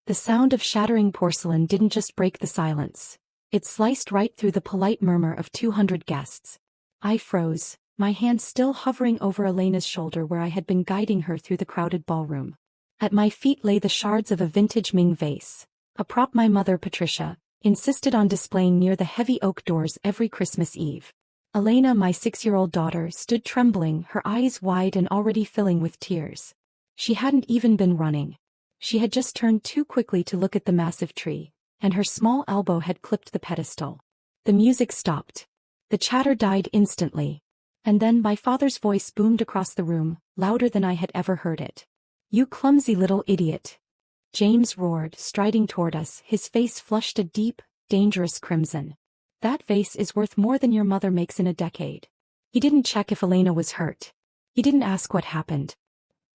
The sound of shattering porcelain didn't just break the silence. It sliced right through the polite murmur of 200 guests. I froze, my hand still hovering over Elena's shoulder where I had been guiding her through the crowded ballroom. At my feet lay the shards of a vintage Ming vase, a prop my mother Patricia insisted on displaying near the heavy oak doors every Christmas Eve. Elena, my 6-year-old daughter, stood trembling, her eyes wide and already filling with tears. She hadn't even been running. She had just turned too quickly to look at the massive tree, and her small elbow had clipped the pedestal. The music stopped. The chatter died instantly. And then my father's voice boomed across the room, louder than I had ever heard it. "You clumsy little idiot!" James roared, striding toward us, his face flushed a deep, dangerous crimson. "That vase is worth more than your mother makes in a decade." He didn't check if Elena was hurt. He didn't ask what happened.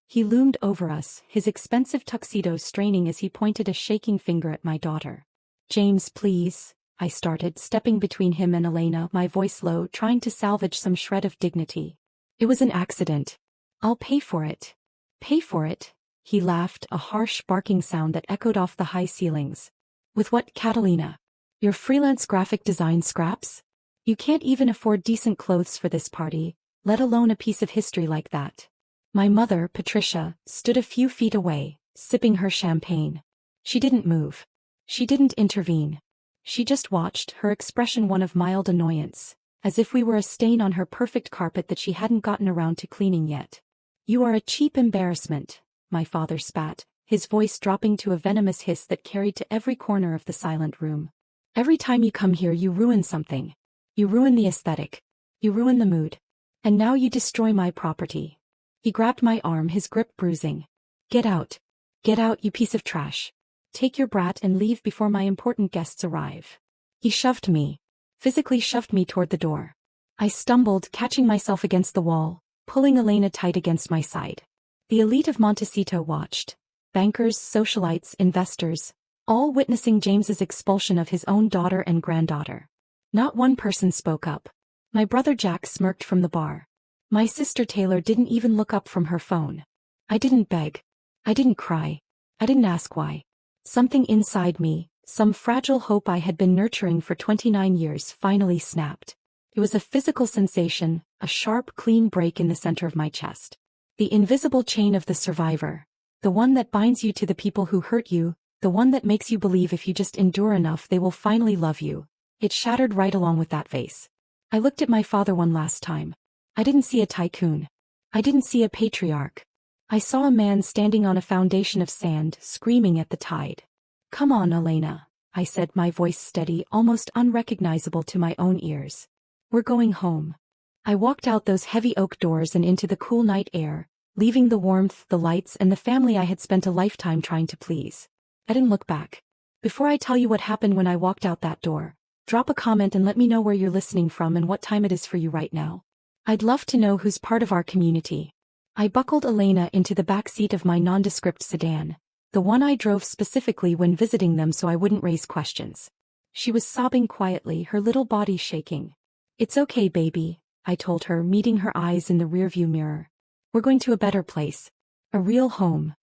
He loomed over us, his expensive tuxedo straining as he pointed a shaking finger at my daughter. "James, please," I started, stepping between him and Elena, my voice low, trying to salvage some shred of dignity. "It was an accident. I'll pay for it." "Pay for it?" He laughed, a harsh barking sound that echoed off the high ceilings. "With what, Catalina? Your freelance graphic design scraps? You can't even afford decent clothes for this party, let alone a piece of history like that." My mother, Patricia, stood a few feet away, sipping her champagne. She didn't move. She didn't intervene. She just watched, her expression one of mild annoyance, as if we were a stain on her perfect carpet that she hadn't gotten around to cleaning yet. "You are a cheap embarrassment," my father spat, his voice dropping to a venomous hiss that carried to every corner of the silent room. "Every time you come here you ruin something. You ruin the aesthetic. You ruin the mood. And now you destroy my property." He grabbed my arm, his grip bruising. "Get out. Get out, you piece of trash. Take your brat and leave before my important guests arrive." He shoved me. Physically shoved me toward the door. I stumbled, catching myself against the wall, pulling Elena tight against my side. The elite of Montecito watched. Bankers, socialites, investors, all witnessing James's expulsion of his own daughter and granddaughter. Not one person spoke up. My brother Jack smirked from the bar. My sister Taylor didn't even look up from her phone. I didn't beg. I didn't cry. I didn't ask why. Something inside me, some fragile hope I had been nurturing for 29 years, finally snapped. It was a physical sensation, a sharp, clean break in the center of my chest. The invisible chain of the survivor. The one that binds you to the people who hurt you, the one that makes you believe if you just endure enough they will finally love you. It shattered right along with that vase. I looked at my father one last time. I didn't see a tycoon. I didn't see a patriarch. I saw a man standing on a foundation of sand, screaming at the tide. "Come on, Elena," I said, my voice steady, almost unrecognizable to my own ears. "We're going home." I walked out those heavy oak doors and into the cool night air, leaving the warmth, the lights, and the family I had spent a lifetime trying to please. I didn't look back. Before I tell you what happened when I walked out that door, drop a comment and let me know where you're listening from and what time it is for you right now. I'd love to know who's part of our community. I buckled Elena into the back seat of my nondescript sedan, the one I drove specifically when visiting them so I wouldn't raise questions. She was sobbing quietly, her little body shaking. "It's okay, baby," I told her, meeting her eyes in the rearview mirror. "We're going to a better place. A real home."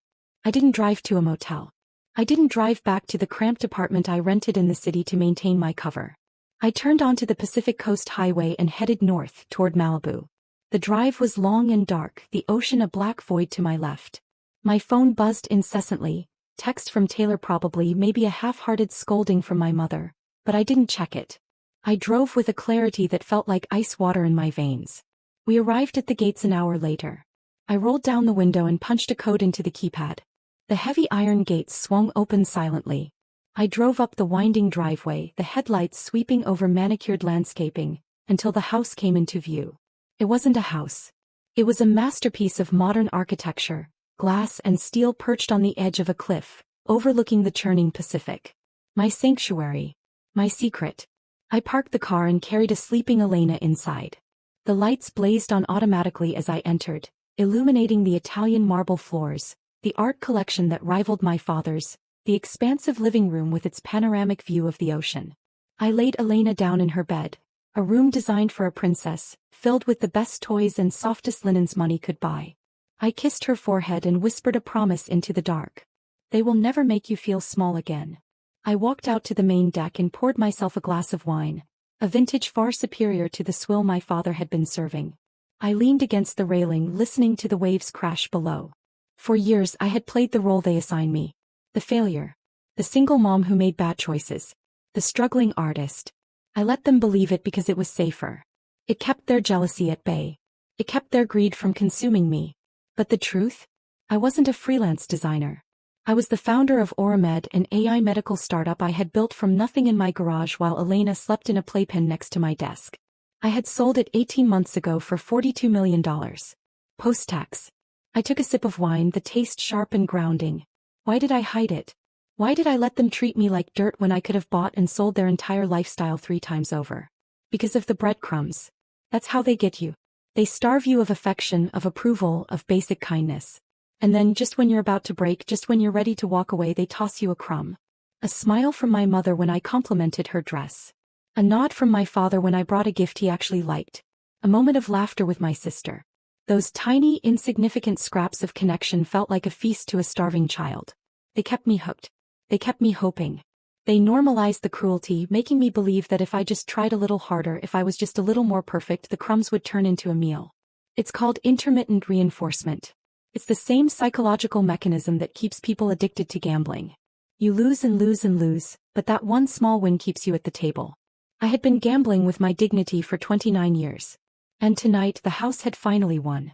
I didn't drive to a motel. I didn't drive back to the cramped apartment I rented in the city to maintain my cover. I turned onto the Pacific Coast Highway and headed north, toward Malibu. The drive was long and dark, the ocean a black void to my left. My phone buzzed incessantly, text from Taylor, probably, maybe a half-hearted scolding from my mother, but I didn't check it. I drove with a clarity that felt like ice water in my veins. We arrived at the gates an hour later. I rolled down the window and punched a code into the keypad. The heavy iron gates swung open silently. I drove up the winding driveway, the headlights sweeping over manicured landscaping, until the house came into view. It wasn't a house. It was a masterpiece of modern architecture, glass and steel perched on the edge of a cliff, overlooking the churning Pacific. My sanctuary. My secret. I parked the car and carried a sleeping Elena inside. The lights blazed on automatically as I entered, illuminating the Italian marble floors, the art collection that rivaled my father's, the expansive living room with its panoramic view of the ocean. I laid Elena down in her bed, a room designed for a princess, filled with the best toys and softest linens money could buy. I kissed her forehead and whispered a promise into the dark. They will never make you feel small again. I walked out to the main deck and poured myself a glass of wine, a vintage far superior to the swill my father had been serving. I leaned against the railing listening to the waves crash below. For years I had played the role they assigned me. The failure. The single mom who made bad choices. The struggling artist. I let them believe it because it was safer. It kept their jealousy at bay. It kept their greed from consuming me. But the truth? I wasn't a freelance designer. I was the founder of Oramed, an AI medical startup I had built from nothing in my garage while Elena slept in a playpen next to my desk. I had sold it 18 months ago for $42 million. Post-tax. I took a sip of wine, the taste sharp and grounding. Why did I hide it? Why did I let them treat me like dirt when I could have bought and sold their entire lifestyle 3 times over? Because of the breadcrumbs. That's how they get you. They starve you of affection, of approval, of basic kindness. And then, just when you're about to break, just when you're ready to walk away, they toss you a crumb. A smile from my mother when I complimented her dress. A nod from my father when I brought a gift he actually liked. A moment of laughter with my sister. Those tiny, insignificant scraps of connection felt like a feast to a starving child. They kept me hooked. They kept me hoping. They normalized the cruelty, making me believe that if I just tried a little harder, if I was just a little more perfect, the crumbs would turn into a meal. It's called intermittent reinforcement. It's the same psychological mechanism that keeps people addicted to gambling. You lose and lose and lose, but that one small win keeps you at the table. I had been gambling with my dignity for 29 years. And tonight the house had finally won.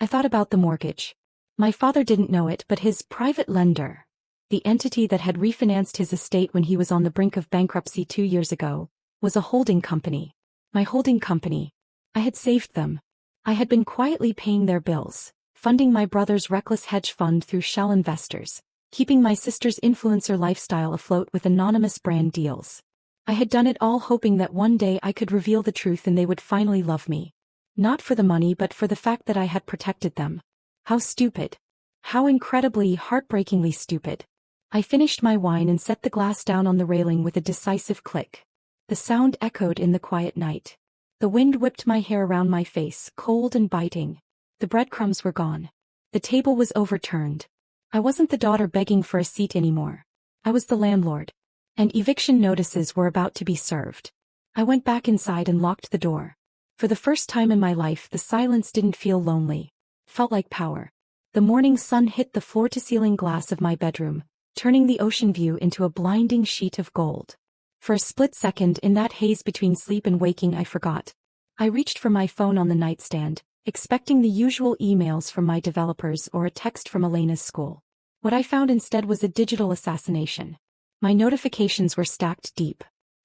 I thought about the mortgage. My father didn't know it, but his private lender, the entity that had refinanced his estate when he was on the brink of bankruptcy 2 years ago, was a holding company. My holding company. I had saved them. I had been quietly paying their bills, funding my brother's reckless hedge fund through shell investors, keeping my sister's influencer lifestyle afloat with anonymous brand deals. I had done it all hoping that one day I could reveal the truth and they would finally love me. Not for the money but for the fact that I had protected them. How stupid. How incredibly, heartbreakingly stupid. I finished my wine and set the glass down on the railing with a decisive click. The sound echoed in the quiet night. The wind whipped my hair around my face, cold and biting. The breadcrumbs were gone. The table was overturned. I wasn't the daughter begging for a seat anymore. I was the landlord. And eviction notices were about to be served. I went back inside and locked the door. For the first time in my life, the silence didn't feel lonely. It felt like power. The morning sun hit the floor-to-ceiling glass of my bedroom, turning the ocean view into a blinding sheet of gold. For a split second in that haze between sleep and waking, I forgot. I reached for my phone on the nightstand, expecting the usual emails from my developers or a text from Elena's school. What I found instead was a digital assassination. My notifications were stacked deep.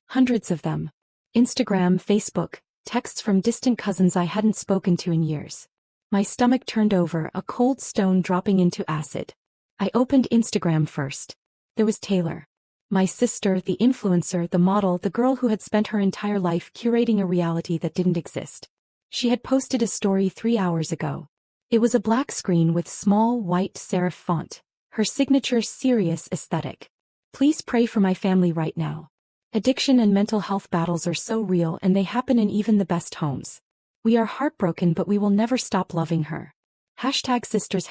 Hundreds of them. Instagram, Facebook, texts from distant cousins I hadn't spoken to in years. My stomach turned over, a cold stone dropping into acid. I opened Instagram first. There was Taylor. My sister, the influencer, the model, the girl who had spent her entire life curating a reality that didn't exist. She had posted a story 3 hours ago. It was a black screen with small white serif font, her signature serious aesthetic. Please pray for my family right now. Addiction and mental health battles are so real and they happen in even the best homes. We are heartbroken but we will never stop loving her. #sisters,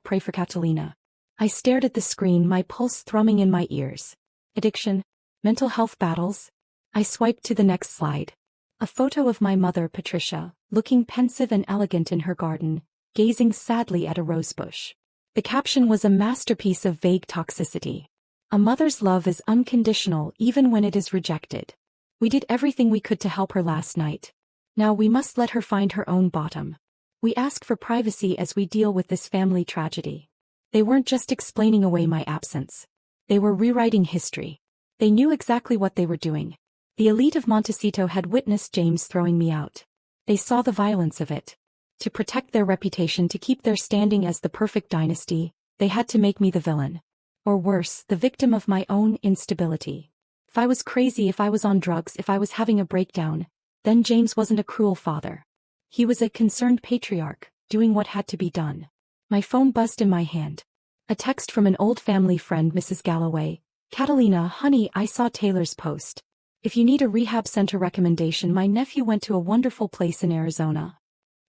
#pray for Catalina. I stared at the screen, my pulse thrumming in my ears. Addiction? Mental health battles? I swiped to the next slide. A photo of my mother, Patricia, looking pensive and elegant in her garden, gazing sadly at a rosebush. The caption was a masterpiece of vague toxicity. A mother's love is unconditional even when it is rejected. We did everything we could to help her last night. Now we must let her find her own bottom. We ask for privacy as we deal with this family tragedy. They weren't just explaining away my absence. They were rewriting history. They knew exactly what they were doing. The elite of Montecito had witnessed James throwing me out. They saw the violence of it. To protect their reputation, to keep their standing as the perfect dynasty, they had to make me the villain. Or worse, the victim of my own instability. If I was crazy, if I was on drugs, if I was having a breakdown, then James wasn't a cruel father. He was a concerned patriarch, doing what had to be done. My phone buzzed in my hand. A text from an old family friend, Mrs. Galloway. Catalina, honey, I saw Taylor's post. If you need a rehab center recommendation, my nephew went to a wonderful place in Arizona.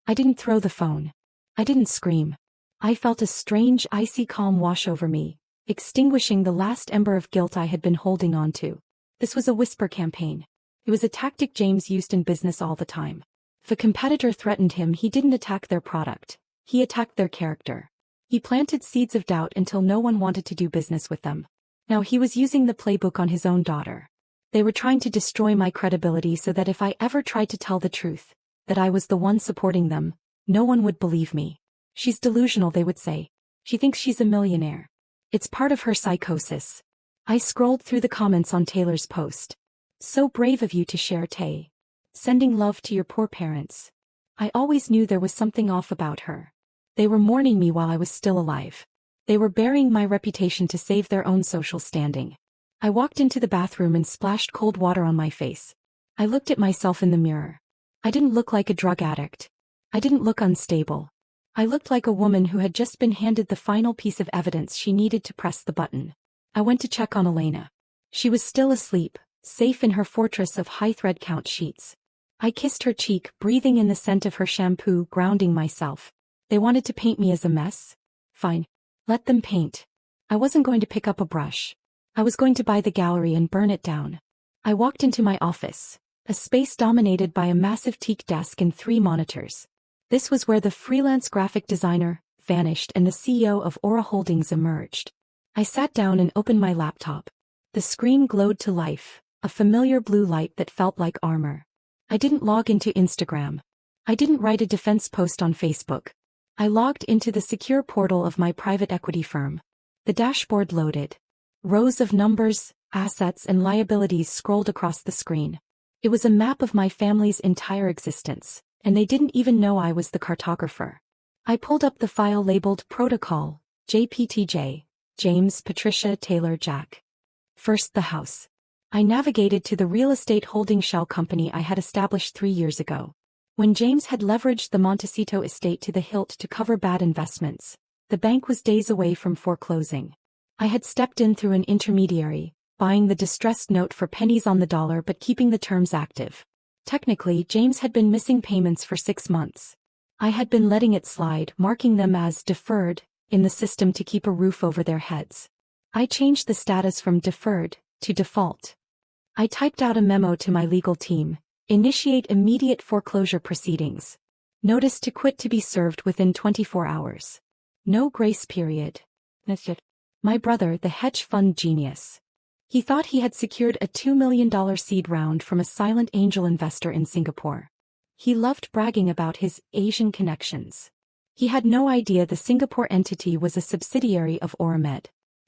I didn't throw the phone. I didn't scream. I felt a strange, icy calm wash over me, extinguishing the last ember of guilt I had been holding on to. This was a whisper campaign. It was a tactic James used in business all the time. If a competitor threatened him, he didn't attack their product. He attacked their character. He planted seeds of doubt until no one wanted to do business with them. Now he was using the playbook on his own daughter. They were trying to destroy my credibility so that if I ever tried to tell the truth, that I was the one supporting them, no one would believe me. She's delusional, they would say. She thinks she's a millionaire. It's part of her psychosis. I scrolled through the comments on Taylor's post. So brave of you to share, Tay. Sending love to your poor parents. I always knew there was something off about her. They were mourning me while I was still alive. They were burying my reputation to save their own social standing. I walked into the bathroom and splashed cold water on my face. I looked at myself in the mirror. I didn't look like a drug addict. I didn't look unstable. I looked like a woman who had just been handed the final piece of evidence she needed to press the button. I went to check on Elena. She was still asleep, safe in her fortress of high thread count sheets. I kissed her cheek, breathing in the scent of her shampoo, grounding myself. They wanted to paint me as a mess? Fine. Let them paint. I wasn't going to pick up a brush. I was going to buy the gallery and burn it down. I walked into my office, a space dominated by a massive teak desk and 3 monitors. This was where the freelance graphic designer vanished and the CEO of Aura Holdings emerged. I sat down and opened my laptop. The screen glowed to life, a familiar blue light that felt like armor. I didn't log into Instagram. I didn't write a defense post on Facebook. I logged into the secure portal of my private equity firm. The dashboard loaded. Rows of numbers, assets, and liabilities scrolled across the screen. It was a map of my family's entire existence, and they didn't even know I was the cartographer. I pulled up the file labeled Protocol, JPTJ, James, Patricia, Taylor, Jack. First, the house. I navigated to the real estate holding shell company I had established 3 years ago. When James had leveraged the Montecito estate to the hilt to cover bad investments, the bank was days away from foreclosing. I had stepped in through an intermediary, buying the distressed note for pennies on the dollar but keeping the terms active. Technically, James had been missing payments for 6 months. I had been letting it slide, marking them as deferred in the system to keep a roof over their heads. I changed the status from deferred to default. I typed out a memo to my legal team. Initiate immediate foreclosure proceedings. Notice to quit to be served within 24 hours. No grace period. That's it. My brother, the hedge fund genius. He thought he had secured a $2 million seed round from a silent angel investor in Singapore. He loved bragging about his Asian connections. He had no idea the Singapore entity was a subsidiary of Oramed.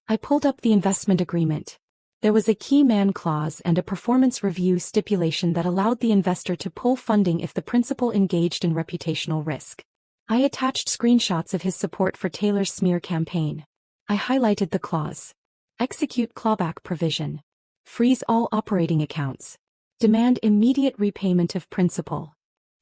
I pulled up the investment agreement. There was a key man clause and a performance review stipulation that allowed the investor to pull funding if the principal engaged in reputational risk. I attached screenshots of his support for Taylor's smear campaign. I highlighted the clause. Execute clawback provision. Freeze all operating accounts. Demand immediate repayment of principal.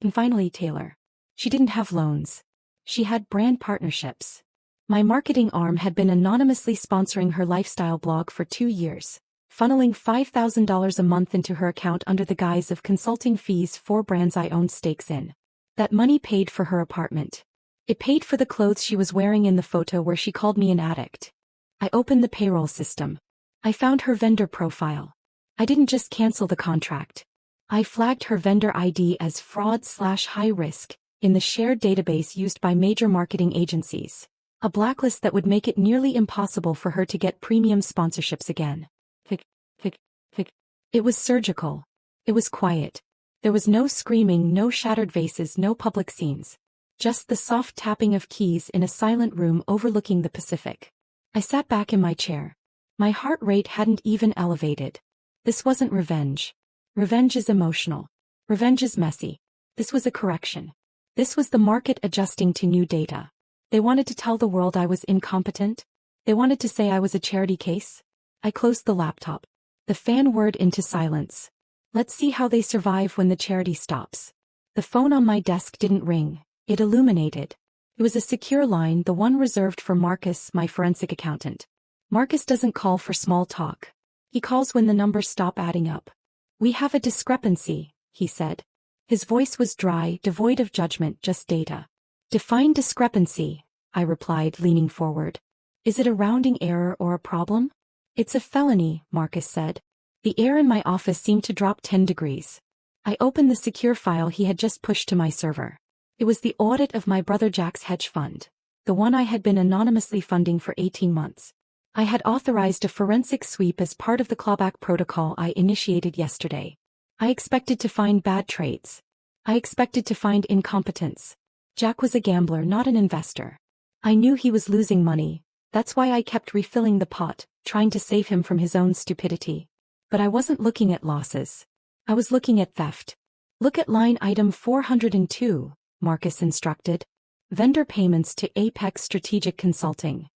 And finally, Taylor. She didn't have loans. She had brand partnerships. My marketing arm had been anonymously sponsoring her lifestyle blog for 2 years, funneling $5,000 a month into her account under the guise of consulting fees for brands I owned stakes in. That money paid for her apartment. It paid for the clothes she was wearing in the photo where she called me an addict. I opened the payroll system. I found her vendor profile. I didn't just cancel the contract. I flagged her vendor ID as fraud/high risk in the shared database used by major marketing agencies, a blacklist that would make it nearly impossible for her to get premium sponsorships again. It was surgical. It was quiet. There was no screaming, no shattered vases, no public scenes. Just the soft tapping of keys in a silent room overlooking the Pacific. I sat back in my chair. My heart rate hadn't even elevated. This wasn't revenge. Revenge is emotional. Revenge is messy. This was a correction. This was the market adjusting to new data. They wanted to tell the world I was incompetent. They wanted to say I was a charity case. I closed the laptop. The fan whirred into silence. Let's see how they survive when the charity stops. The phone on my desk didn't ring. It illuminated. It was a secure line, the one reserved for Marcus, my forensic accountant. Marcus doesn't call for small talk. He calls when the numbers stop adding up. We have a discrepancy, he said. His voice was dry, devoid of judgment, just data. Define discrepancy, I replied, leaning forward. Is it a rounding error or a problem? It's a felony, Marcus said. The air in my office seemed to drop 10 degrees. I opened the secure file he had just pushed to my server. It was the audit of my brother Jack's hedge fund, the one I had been anonymously funding for 18 months. I had authorized a forensic sweep as part of the clawback protocol I initiated yesterday. I expected to find bad trades. I expected to find incompetence. Jack was a gambler, not an investor. I knew he was losing money. That's why I kept refilling the pot, trying to save him from his own stupidity. But I wasn't looking at losses. I was looking at theft. Look at line item 402, Marcus instructed. Vendor payments to Apex Strategic Consulting.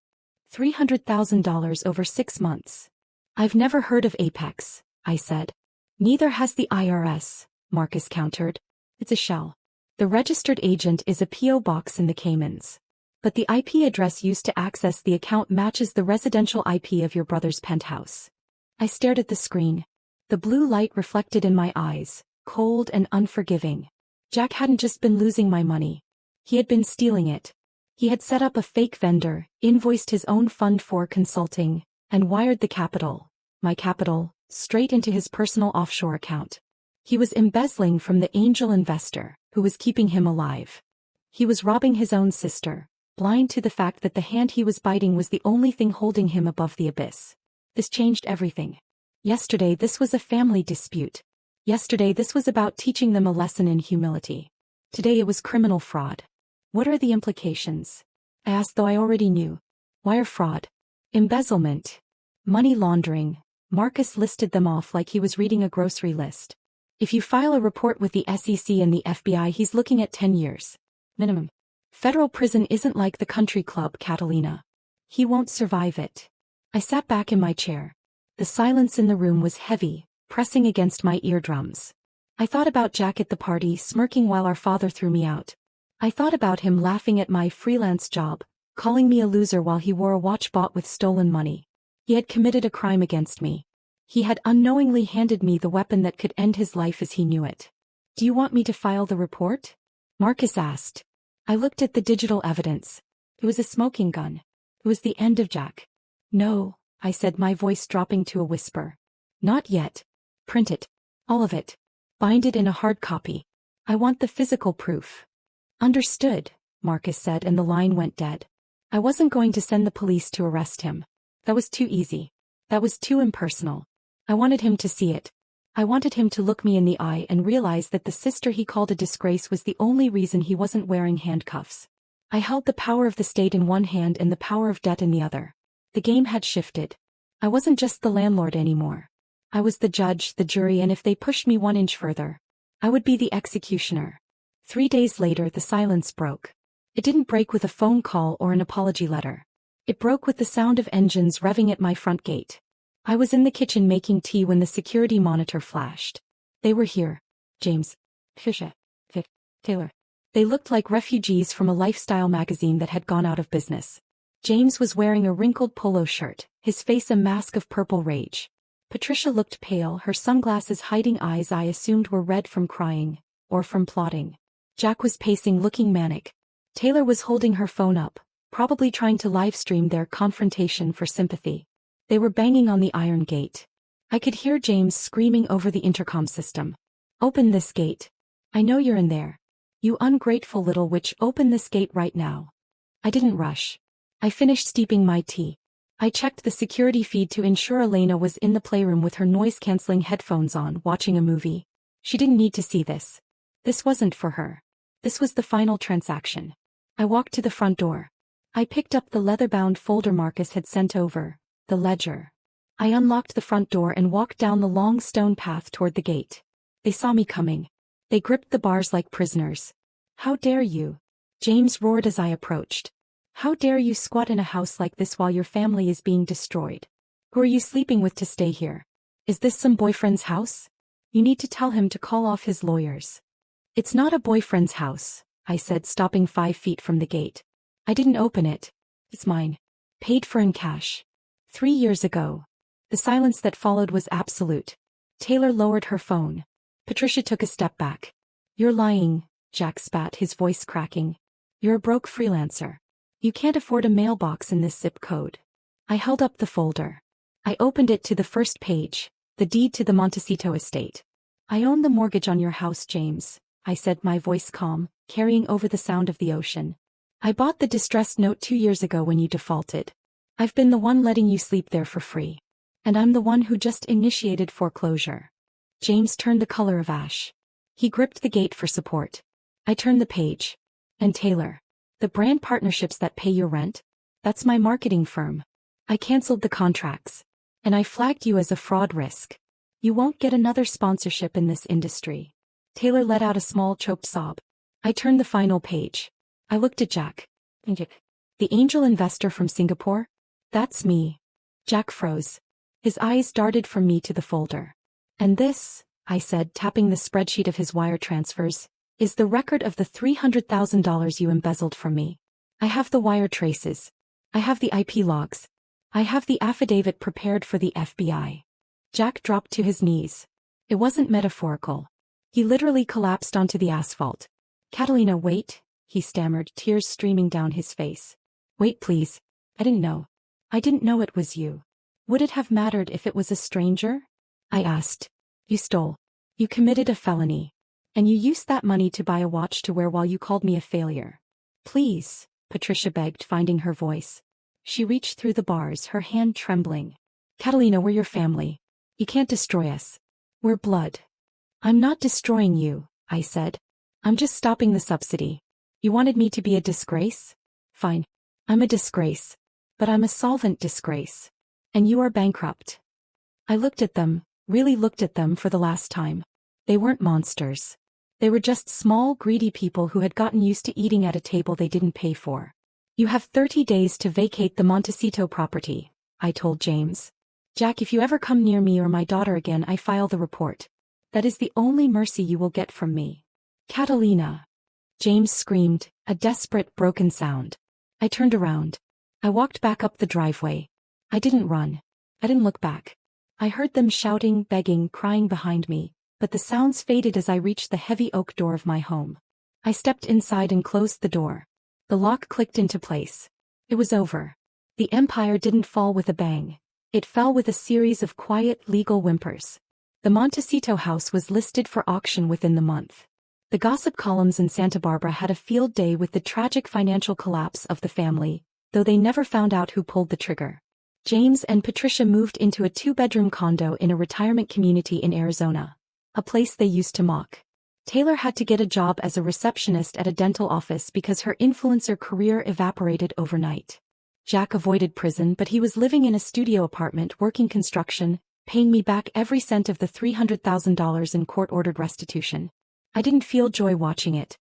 $300,000 over 6 months. I've never heard of Apex, I said. Neither has the IRS, Marcus countered. It's a shell. The registered agent is a P.O. box in the Caymans. But the IP address used to access the account matches the residential IP of your brother's penthouse. I stared at the screen. The blue light reflected in my eyes, cold and unforgiving. Jack hadn't just been losing my money. He had been stealing it. He had set up a fake vendor, invoiced his own fund for consulting, and wired the capital, my capital, straight into his personal offshore account. He was embezzling from the angel investor, who was keeping him alive. He was robbing his own sister, blind to the fact that the hand he was biting was the only thing holding him above the abyss. This changed everything. Yesterday this was a family dispute. Yesterday this was about teaching them a lesson in humility. Today it was criminal fraud. What are the implications? I asked, though I already knew. Wire fraud. Embezzlement. Money laundering. Marcus listed them off like he was reading a grocery list. If you file a report with the SEC and the FBI, he's looking at 10 years. Minimum. Federal prison isn't like the country club, Catalina. He won't survive it. I sat back in my chair. The silence in the room was heavy, pressing against my eardrums. I thought about Jack at the party, smirking while our father threw me out. I thought about him laughing at my freelance job, calling me a loser while he wore a watch bought with stolen money. He had committed a crime against me. He had unknowingly handed me the weapon that could end his life as he knew it. Do you want me to file the report? Marcus asked. I looked at the digital evidence. It was a smoking gun. It was the end of Jack. No, I said, my voice dropping to a whisper. Not yet. Print it. All of it. Bind it in a hard copy. I want the physical proof. Understood, Marcus said, and the line went dead. I wasn't going to send the police to arrest him. That was too easy. That was too impersonal. I wanted him to see it. I wanted him to look me in the eye and realize that the sister he called a disgrace was the only reason he wasn't wearing handcuffs. I held the power of the state in one hand and the power of debt in the other. The game had shifted. I wasn't just the landlord anymore. I was the judge, the jury, and if they pushed me 1 inch further, I would be the executioner. 3 days later, the silence broke. It didn't break with a phone call or an apology letter. It broke with the sound of engines revving at my front gate. I was in the kitchen making tea when the security monitor flashed. They were here. James, Fisher, Vic, Taylor. They looked like refugees from a lifestyle magazine that had gone out of business. James was wearing a wrinkled polo shirt, his face a mask of purple rage. Patricia looked pale, her sunglasses hiding eyes I assumed were red from crying, or from plotting. Jack was pacing, looking manic. Taylor was holding her phone up, probably trying to livestream their confrontation for sympathy. They were banging on the iron gate. I could hear James screaming over the intercom system. Open this gate. I know you're in there. You ungrateful little witch, open this gate right now. I didn't rush. I finished steeping my tea. I checked the security feed to ensure Elena was in the playroom with her noise-canceling headphones on, watching a movie. She didn't need to see this. This wasn't for her. This was the final transaction. I walked to the front door. I picked up the leather-bound folder Marcus had sent over. The ledger. I unlocked the front door and walked down the long stone path toward the gate. They saw me coming. They gripped the bars like prisoners. How dare you? James roared as I approached. How dare you squat in a house like this while your family is being destroyed? Who are you sleeping with to stay here? Is this some boyfriend's house? You need to tell him to call off his lawyers. It's not a boyfriend's house, I said, stopping 5 feet from the gate. I didn't open it. It's mine. Paid for in cash. 3 years ago. The silence that followed was absolute. Taylor lowered her phone. Patricia took a step back. You're lying, Jack spat, his voice cracking. You're a broke freelancer. You can't afford a mailbox in this zip code. I held up the folder. I opened it to the first page, the deed to the Montecito estate. I own the mortgage on your house, James, I said, my voice calm, carrying over the sound of the ocean. I bought the distressed note 2 years ago when you defaulted. I've been the one letting you sleep there for free. And I'm the one who just initiated foreclosure. James turned the color of ash. He gripped the gate for support. I turned the page. And Taylor. The brand partnerships that pay your rent? That's my marketing firm. I canceled the contracts. And I flagged you as a fraud risk. You won't get another sponsorship in this industry. Taylor let out a small choked sob. I turned the final page. I looked at Jack. The angel investor from Singapore? That's me. Jack froze. His eyes darted from me to the folder. And this, I said, tapping the spreadsheet of his wire transfers, is the record of the $300,000 you embezzled from me. I have the wire traces. I have the IP logs. I have the affidavit prepared for the FBI. Jack dropped to his knees. It wasn't metaphorical. He literally collapsed onto the asphalt. Catalina, wait, he stammered, tears streaming down his face. Wait, please. I didn't know. I didn't know it was you. Would it have mattered if it was a stranger? I asked. You stole. You committed a felony. And you used that money to buy a watch to wear while you called me a failure. Please, Patricia begged, finding her voice. She reached through the bars, her hand trembling. Catalina, we're your family. You can't destroy us. We're blood. I'm not destroying you, I said. I'm just stopping the subsidy. You wanted me to be a disgrace? Fine. I'm a disgrace. But I'm a solvent disgrace. And you are bankrupt. I looked at them, really looked at them for the last time. They weren't monsters. They were just small, greedy people who had gotten used to eating at a table they didn't pay for. You have 30 days to vacate the Montecito property, I told James. Jack, if you ever come near me or my daughter again, I file the report. That is the only mercy you will get from me. Catalina. James screamed, a desperate, broken sound. I turned around. I walked back up the driveway. I didn't run. I didn't look back. I heard them shouting, begging, crying behind me, but the sounds faded as I reached the heavy oak door of my home. I stepped inside and closed the door. The lock clicked into place. It was over. The empire didn't fall with a bang. It fell with a series of quiet, legal whimpers. The Montecito house was listed for auction within the month. The gossip columns in Santa Barbara had a field day with the tragic financial collapse of the family, though they never found out who pulled the trigger. James and Patricia moved into a 2-bedroom condo in a retirement community in Arizona, a place they used to mock. Taylor had to get a job as a receptionist at a dental office because her influencer career evaporated overnight. Jack avoided prison, but he was living in a studio apartment working construction, paying me back every cent of the $300,000 in court-ordered restitution. I didn't feel joy watching it.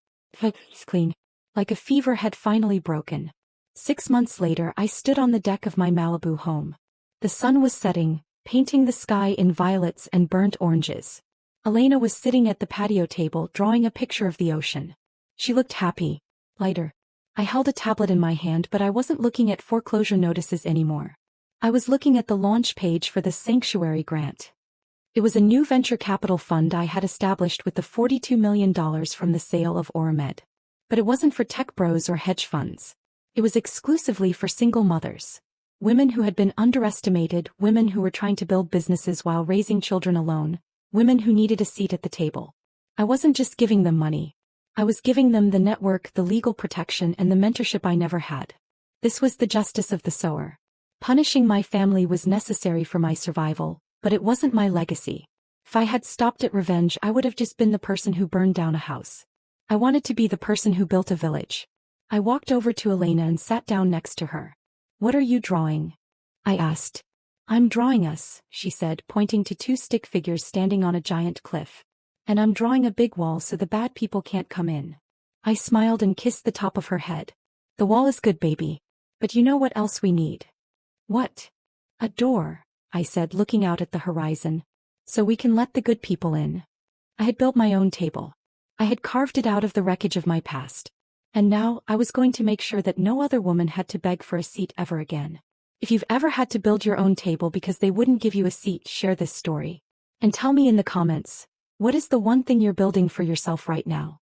Clean. Like a fever had finally broken. 6 months later, I stood on the deck of my Malibu home. The sun was setting, painting the sky in violets and burnt oranges. Elena was sitting at the patio table drawing a picture of the ocean. She looked happy. Lighter. I held a tablet in my hand, but I wasn't looking at foreclosure notices anymore. I was looking at the launch page for the Sanctuary grant. It was a new venture capital fund I had established with the $42 million from the sale of Oramed. But it wasn't for tech bros or hedge funds. It was exclusively for single mothers. Women who had been underestimated, women who were trying to build businesses while raising children alone, women who needed a seat at the table. I wasn't just giving them money. I was giving them the network, the legal protection, and the mentorship I never had. This was the justice of the sower. Punishing my family was necessary for my survival, but it wasn't my legacy. If I had stopped at revenge, I would have just been the person who burned down a house. I wanted to be the person who built a village. I walked over to Elena and sat down next to her. What are you drawing? I asked. I'm drawing us, she said, pointing to 2 stick figures standing on a giant cliff. And I'm drawing a big wall so the bad people can't come in. I smiled and kissed the top of her head. The wall is good, baby. But you know what else we need? What? A door, I said, looking out at the horizon. So we can let the good people in. I had built my own table. I had carved it out of the wreckage of my past. And now, I was going to make sure that no other woman had to beg for a seat ever again. If you've ever had to build your own table because they wouldn't give you a seat, share this story. And tell me in the comments, what is the one thing you're building for yourself right now?